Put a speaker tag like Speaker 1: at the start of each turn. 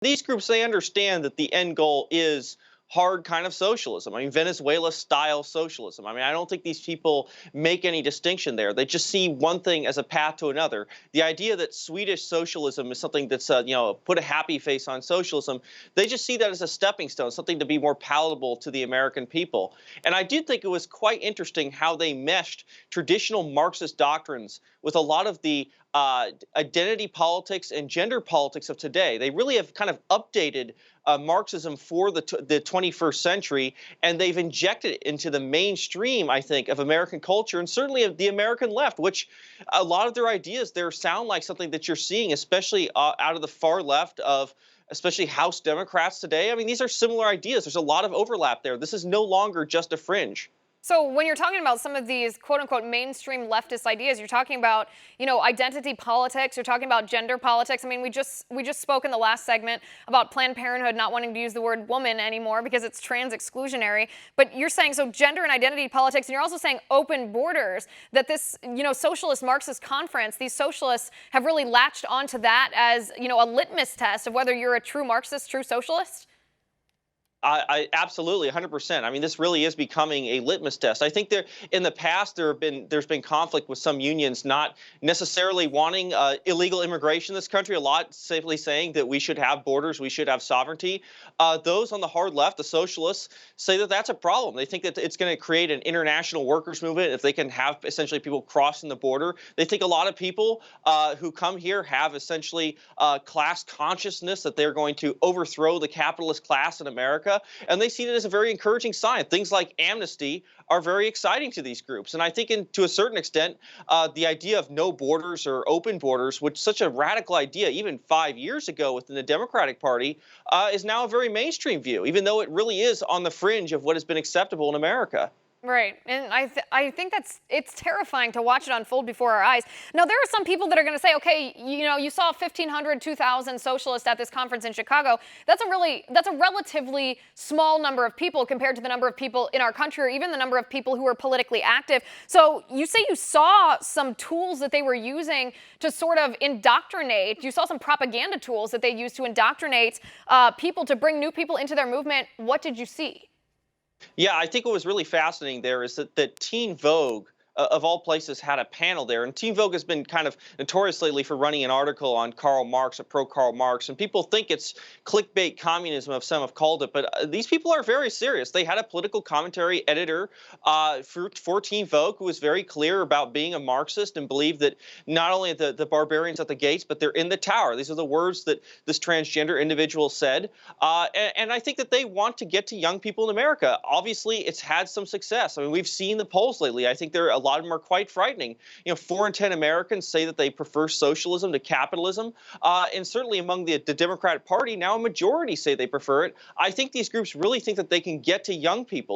Speaker 1: These groups, they understand that the end goal is hard kind of socialism. I mean, Venezuela style socialism. I mean, I don't think these people make any distinction there. They just see one thing as a path to another. The idea that Swedish socialism is something that's, put a happy face on socialism, they just see that as a stepping stone, something to be more palatable to the American people. And I did think it was quite interesting how they meshed traditional Marxist doctrines with a lot of the identity politics and gender politics of today. They really have kind of updated Marxism for the 21st century, and they've injected it into the mainstream, I think, of American culture and certainly of the American left, which a lot of their ideas there sound like something that you're seeing, especially out of the far left of especially House Democrats today. I mean, these are similar ideas. There's a lot of overlap there. This is no longer just a fringe.
Speaker 2: So when you're talking about some of these quote unquote mainstream leftist ideas, you're talking about, identity politics, you're talking about gender politics. I mean, we just spoke in the last segment about Planned Parenthood not wanting to use the word woman anymore because it's trans exclusionary. But you're saying so gender and identity politics, and you're also saying open borders, that this, socialist Marxist conference, these socialists have really latched onto that as, a litmus test of whether you're a true Marxist, true socialist?
Speaker 1: I absolutely 100%. I mean, this really is becoming a litmus test. I think there in the past there's been conflict with some unions not necessarily wanting illegal immigration in this country. A lot simply saying that we should have borders, we should have sovereignty. Those on the hard left, the socialists, say that that's a problem. They think that it's going to create an international workers movement if they can have essentially people crossing the border. They think a lot of people who come here have essentially class consciousness, that they're going to overthrow the capitalist class in America. And they see it as a very encouraging sign. Things like amnesty are very exciting to these groups. And I think to a certain extent, the idea of no borders or open borders, which is such a radical idea even 5 years ago within the Democratic Party, is now a very mainstream view, even though it really is on the fringe of what has been acceptable in America.
Speaker 2: Right, and I think it's terrifying to watch it unfold before our eyes. Now, there are some people that are going to say, okay, you saw 1,500, 2,000 socialists at this conference in Chicago. That's a relatively small number of people compared to the number of people in our country, or even the number of people who are politically active. So you say you saw some tools that they were using to sort of indoctrinate. You saw some propaganda tools that they used to indoctrinate people, to bring new people into their movement. What did you see?
Speaker 1: Yeah, I think what was really fascinating there is that Teen Vogue, of all places, had a panel there. And Teen Vogue has been kind of notorious lately for running an article on Karl Marx, pro-Karl Marx. And people think it's clickbait communism, as some have called it. But these people are very serious. They had a political commentary editor for Teen Vogue who was very clear about being a Marxist and believed that not only the barbarians at the gates, but they're in the tower. These are the words that this transgender individual said. And I think that they want to get to young people in America. Obviously, it's had some success. I mean, we've seen the polls lately. I think a lot of them are quite frightening. 4 in 10 Americans say that they prefer socialism to capitalism. And certainly among the Democratic Party, now a majority say they prefer it. I think these groups really think that they can get to young people.